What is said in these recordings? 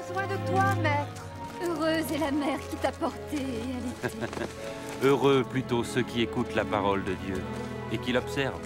besoin de toi, maître. Heureuse est la mère qui t'a porté et allaitée. Heureux plutôt ceux qui écoutent la parole de Dieu et qui l'observent.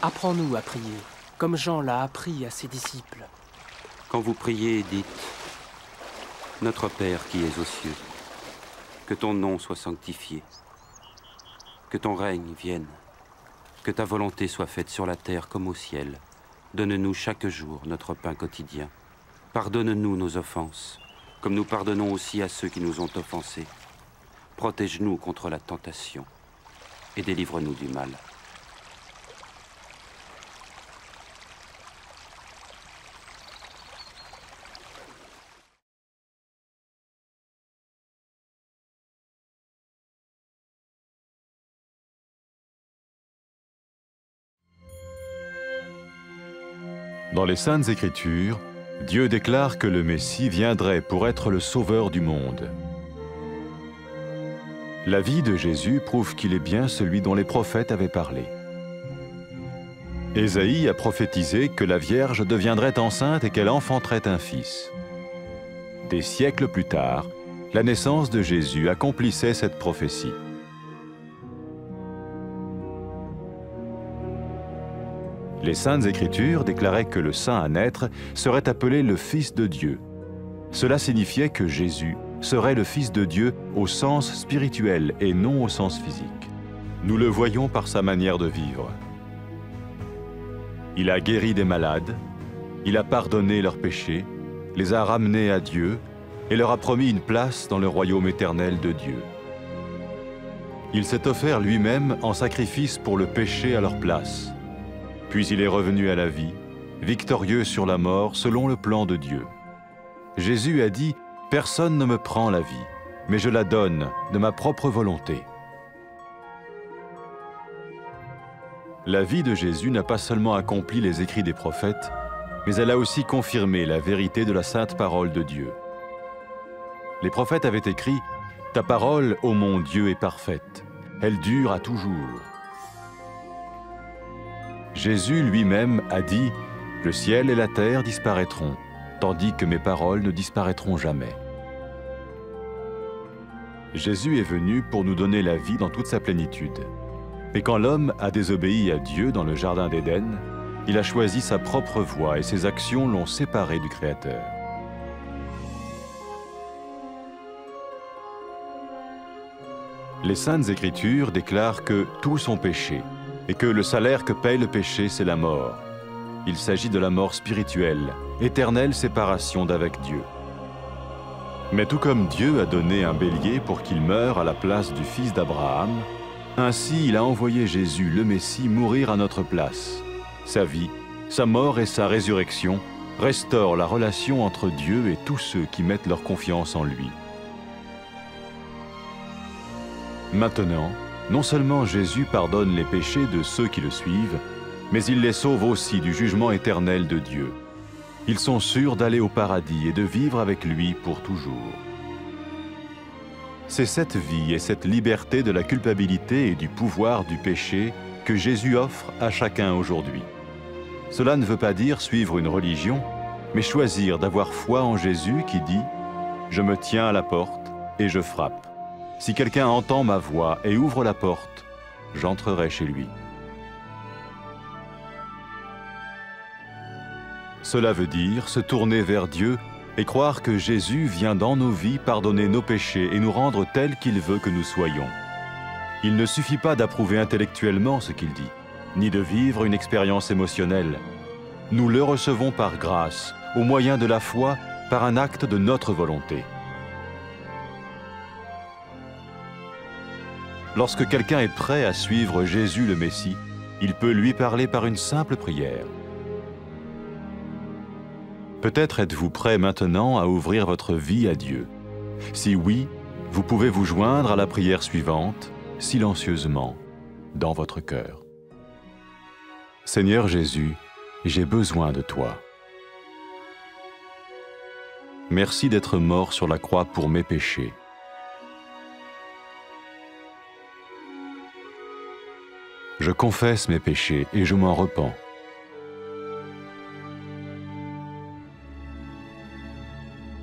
Apprends-nous à prier, comme Jean l'a appris à ses disciples. Quand vous priez, dites « Notre Père qui es aux cieux, que ton nom soit sanctifié, que ton règne vienne, que ta volonté soit faite sur la terre comme au ciel. Donne-nous chaque jour notre pain quotidien. Pardonne-nous nos offenses, comme nous pardonnons aussi à ceux qui nous ont offensés. Protège-nous contre la tentation et délivre-nous du mal. » Dans les Saintes Écritures, Dieu déclare que le Messie viendrait pour être le sauveur du monde. La vie de Jésus prouve qu'il est bien celui dont les prophètes avaient parlé. Ésaïe a prophétisé que la Vierge deviendrait enceinte et qu'elle enfanterait un fils. Des siècles plus tard, la naissance de Jésus accomplissait cette prophétie. Les Saintes Écritures déclaraient que le saint à naître serait appelé le Fils de Dieu. Cela signifiait que Jésus serait le Fils de Dieu au sens spirituel et non au sens physique. Nous le voyons par sa manière de vivre. Il a guéri des malades, il a pardonné leurs péchés, les a ramenés à Dieu et leur a promis une place dans le royaume éternel de Dieu. Il s'est offert lui-même en sacrifice pour le péché à leur place. Puis il est revenu à la vie, victorieux sur la mort selon le plan de Dieu. Jésus a dit « Personne ne me prend la vie, mais je la donne de ma propre volonté. » La vie de Jésus n'a pas seulement accompli les écrits des prophètes, mais elle a aussi confirmé la vérité de la sainte parole de Dieu. Les prophètes avaient écrit « Ta parole, ô mon Dieu, est parfaite, elle dure à toujours. » Jésus lui-même a dit « Le ciel et la terre disparaîtront, tandis que mes paroles ne disparaîtront jamais. » Jésus est venu pour nous donner la vie dans toute sa plénitude. Et quand l'homme a désobéi à Dieu dans le jardin d'Éden, il a choisi sa propre voie et ses actions l'ont séparé du Créateur. Les Saintes Écritures déclarent que tous ont péché et que le salaire que paye le péché, c'est la mort. Il s'agit de la mort spirituelle, éternelle séparation d'avec Dieu. Mais tout comme Dieu a donné un bélier pour qu'il meure à la place du fils d'Abraham, ainsi il a envoyé Jésus, le Messie, mourir à notre place. Sa vie, sa mort et sa résurrection restaurent la relation entre Dieu et tous ceux qui mettent leur confiance en lui. Maintenant, non seulement Jésus pardonne les péchés de ceux qui le suivent, mais il les sauve aussi du jugement éternel de Dieu. Ils sont sûrs d'aller au paradis et de vivre avec lui pour toujours. C'est cette vie et cette liberté de la culpabilité et du pouvoir du péché que Jésus offre à chacun aujourd'hui. Cela ne veut pas dire suivre une religion, mais choisir d'avoir foi en Jésus qui dit « Je me tiens à la porte et je frappe. Si quelqu'un entend ma voix et ouvre la porte, j'entrerai chez lui. » Cela veut dire se tourner vers Dieu et croire que Jésus vient dans nos vies pardonner nos péchés et nous rendre tels qu'il veut que nous soyons. Il ne suffit pas d'approuver intellectuellement ce qu'il dit, ni de vivre une expérience émotionnelle. Nous le recevons par grâce, au moyen de la foi, par un acte de notre volonté. Lorsque quelqu'un est prêt à suivre Jésus le Messie, il peut lui parler par une simple prière. Peut-être êtes-vous prêt maintenant à ouvrir votre vie à Dieu. Si oui, vous pouvez vous joindre à la prière suivante, silencieusement. dans votre cœur. Seigneur Jésus, j'ai besoin de toi. Merci d'être mort sur la croix pour mes péchés. Je confesse mes péchés et je m'en repens.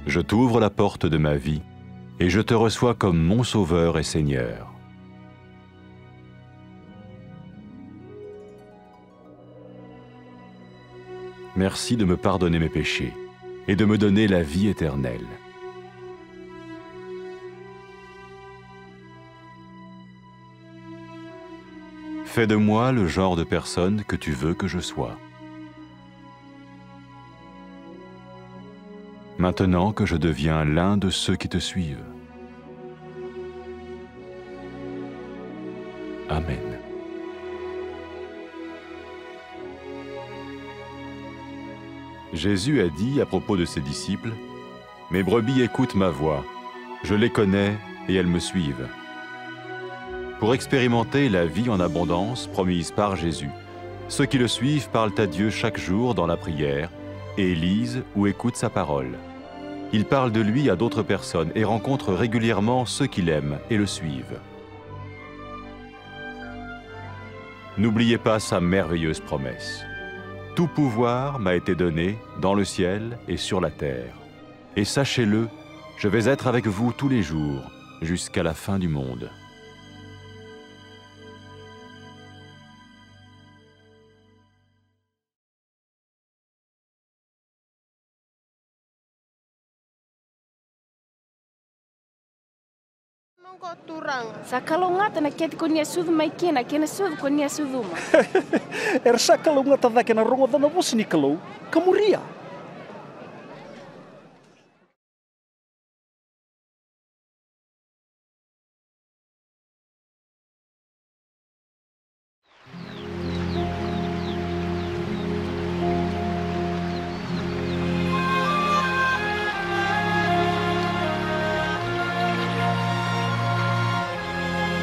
Je t'ouvre la porte de ma vie et je te reçois comme mon Sauveur et Seigneur. Merci de me pardonner mes péchés et de me donner la vie éternelle. Fais de moi le genre de personne que tu veux que je sois. Maintenant que je deviens l'un de ceux qui te suivent. Amen. Jésus a dit à propos de ses disciples, « Mes brebis écoutent ma voix, je les connais et elles me suivent. » Pour expérimenter la vie en abondance promise par Jésus, ceux qui le suivent parlent à Dieu chaque jour dans la prière et lisent ou écoutent sa parole. Ils parlent de lui à d'autres personnes et rencontrent régulièrement ceux qui l'aiment et le suivent. N'oubliez pas sa merveilleuse promesse. Tout pouvoir m'a été donné dans le ciel et sur la terre. Et sachez-le, je vais être avec vous tous les jours, jusqu'à la fin du monde. Sakalongata na kete konia sudhu maikena kena sudhu konia sudhuma. Era sakalongata dake na rongo dana vosi ni kalau kamuria.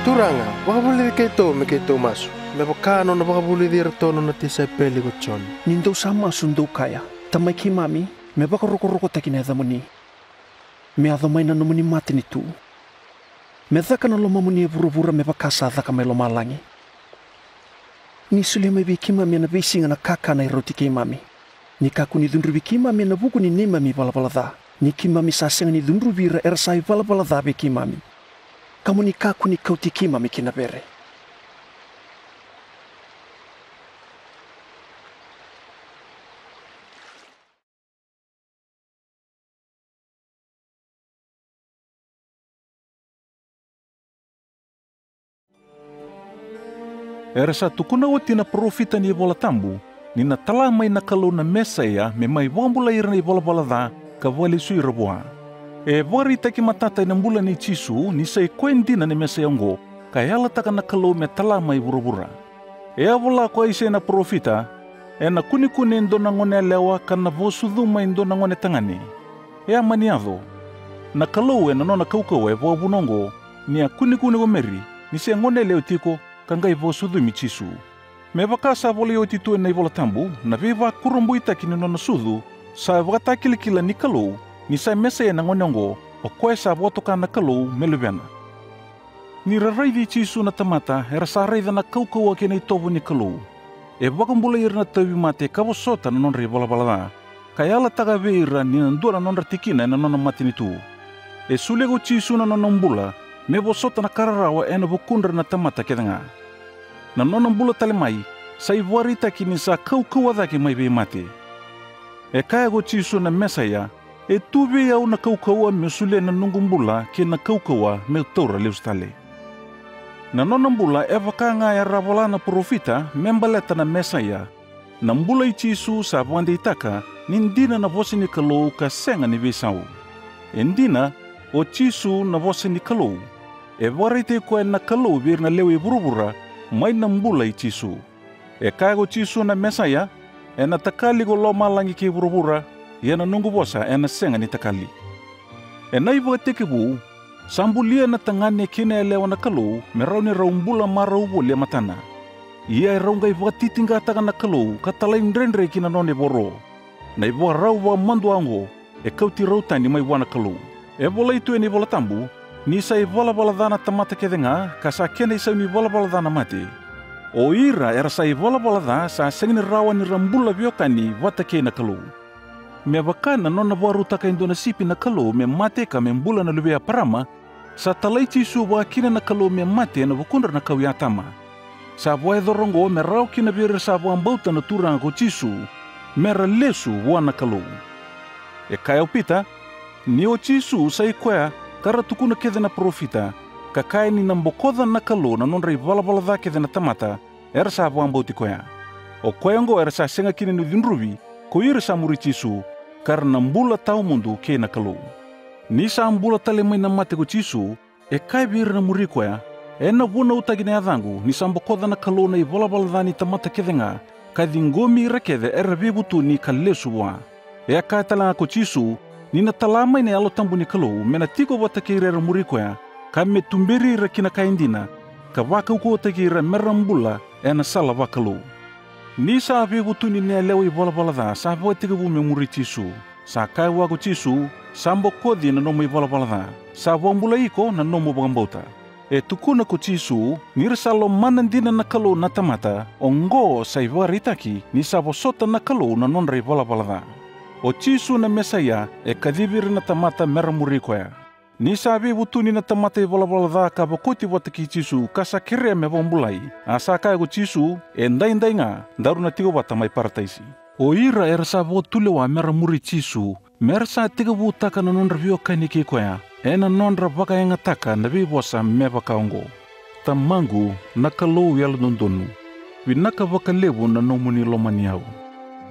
Turanga, wakabuli me keto masu. Me wakano na wakabuli dira tono na tisai peli ko chon. Nindo sama sundo kaya. Tamai ki mami, me wakaroko taki na dhamuni. Me adhamai na numuni mati ni tu. Me dhaka na loma muni e vura me wakasa dhaka mai loma langi. Ni suli mai biki mami na visinga na kaka na iroti ki mami. Ni kaku ni dhundru biki mami na buku ni nema mi balabala dha. Ni ki mami sasenga ni dhundru vira ersai balabala dha biki mami. Kamu ni kaku ni kauti ki mami kina bere. Era sa tukuna o tina profita ni bola tambu, ni na tala mai na kalau na mesa ia me mai wambula ira ni bola dha ka wale sui raboa. E wari taki matata ina mbula ni chisu ni sai kwendina ni mesa yango, ka yala taka na kalau me tala mai burabura. E avola ko ise na profita, e na kunikune ndo na ngone lewa ka na vosuduma ndo na ngone tangani. E a maniado, na kalau e na nona kaukau e voa bunongo, ni a kunikune gomeri, ni se ngone leo tiko, kangai vosudu michisu. Me wakasa vole o titu e na ivola tambu, na viva kurombo itaki ni nona sudu, sa wakatakilikila ni kalau, ni sa mesa e na ngonongo, o koe sa votoka na kalau melubena. Ni raraidi chisu na tamata, era sa raida na kaukau ake na itovu ni kalau. E wakambula ira na tawi mate kawasota na nonri balabalada, kayala taga veira ni nandura nonra tikina na nona mati ni tu. E sulego chisu na nonambula, me vosota na kararawa e na vukundra na tamata kedanga. Na nonambula talemai, sa iwarita ki ni sa kaukau adake mai be mate. E kaya go chisu na mesa ia, e tuve au na kaukaua me sule na nungumbula ke na kaukaua me taura leustale. Na nonambula e wakanga e rawola na profita membaleta na mesa ia, na mbula i chisu sa wande itaka nindina na vosi ni kalou ka senga ni vesau. E ndina o chisu na vosi ni kalou, e warite koe na kalou vir na lewe burubura mai na mbula i chisu. E kago chisu na mesa ia, e na takali go loma langi ki burubura, ia na nungu vosa e na senga ni takali. E nai wakateke bu, Sambulia na tangane kina elewa na kalou, me rauni raumbula maraubo le matana. Ia e raungai vatitinga taga na kalou, katalai nrenre kina none boro. Na iwa rau wa mandu ango, e kauti rautani mai wana kalou. E vola itu e ni vola tambu, ni sa i vola dana tamata kedenga, ka sa kena i sa ni vola dana mate. O ira era sa i vola da sa sengini rawa ni rambula viokani wata ke na kalou. Me wakana nona waruta ka indona sipi na kalou me mate ka me mbula na lubea parama, sa talai tisu wa kina na kalou me mate na wakundra na kau yatama. Sa voe dorongo me rau kina vire sa voa mbauta na turanga ko tisu, me ra lesu voa na kalou. E kai au pita, ni o tisu sa i kwea kara tukuna kede na profita, ka kai ni nambokoda na kalou na nonra i vala da kede na tamata, era sa voa mbauti kwea. O kweango era sa senga kina ni dinruvi, ko ira sa muri tisu, kara na mbula tau mundu ke na kalou. Ni sa mbula tale mai na mate ko tisu, e kai vire na muri kwea, e na vuna utagine adhangu ni sambokoda na kalou na i vala dhani tamata kedenga, ka dingomi ira kede era vibutu ni ka lesu voa. E a kai talanga ko tisu, ni na talamai ne alo tambu ni kalou, me na tiko wata ke ira muri kwea, ka me tumberi ira kina ka indina, ka waka uko wata ke ira merambula e na sala wakalou. Ni sa vibutu ni ne leo i vala dha, sa voa tika vu me muri tisu, sa kai wako tisu, sambo kodi na nomo i vala dha, sa voa mbula iko na nomo bagambauta. E tukuna ko tisu, nira salo manandina na kalou na tamata, o ngo sa i varitaki, ni sa sota na kalou na nonra i vala dha. O tisu na mesaya e kadiviri na tamata mera muri koea. Ni sa vibutuni na tamata i vala dha ka vakoti wataki tisu ka sa kirea me vambulai, a sa kai ko tisu e ndai nga, daru na tiga wata mai parataisi. O ira era sa votule wa mera muri tisu, mera sa tiga vutaka na nonra vio kainiki koea, e na nonra vaka enga taka na vivosa me vakaongo. Tamangu na kalou yala dondonu, vinaka vaka levu na nomuni lomaniau.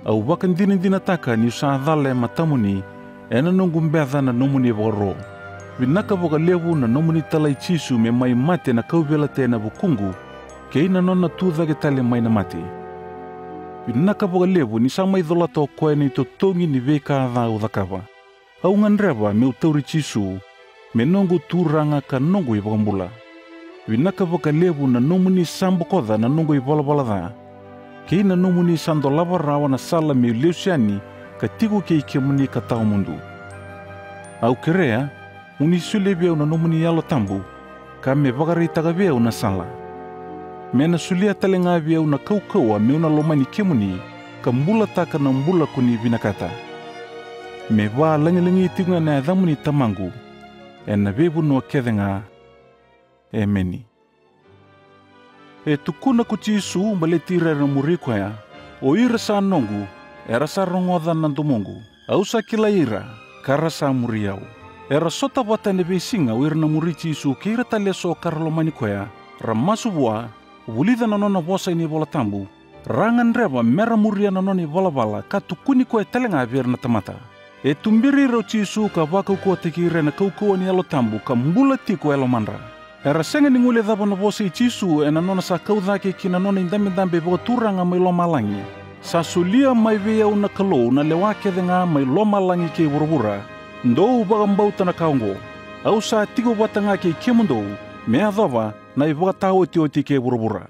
Au waka ndina taka ni sa dhale matamuni, e na nongumbedha na nomuni voro. Vinaka vaka levu na nomuni talai tisu me mai mate na kauvela te na vukungu, ke ina nona tudhage tale mai na mate. Vinaka vaka levu ni sa mai dholata o koe ni totongi ni veka adha o dhakava. Au nganreva me utauri tisu, me nongu turanga ka nongu i vakambula. Vinaka vaka levu na nomuni sambokoda na nongu i vala dha. Ke ina nomuni sando lava rawa na sala me leusiani ka tiku ke ike muni ka tau mundu. Au kerea, uni sule veu na nomuni yalo tambu, ka me vakaritaga veu na sala. Me na sulia talenga veu na kaukaua me una lomani kemuni, ka mbula taka na mbula kuni vinakata. Me wa langilangi tinga na adhamuni tamangu, e na vebu no kedenga, e meni. E tukuna ko tisu mbale tira na muri koea, o ira sa nongu, era sa rongoda na domongu, au sa kila ira, kara sa muri au. Era sota wata ne vesinga o ira na muri tisu ke ira taleso karalomani koea, ramasu wa, wulida na nona vosa ini vola tambu, rangan reva mera muria na noni vala ka tukuni koe talenga vir na tamata. E tumbiri ro tisu ka waka uko teki ira na kaukua ni alo tambu ka mbula tiko elo manra. Era senga ni ngule dhaba na vosa i tisu e na nona sa kaudhake ki na nona indambe voka turanga mai loma langi. Sa sulia mai vea una kalou na lewake dhenga mai loma langi ke burubura, ndou bagambauta na kaungo. Au sa tigo watanga ke kemundou, mea dhava na i voka tau oti ke burubura.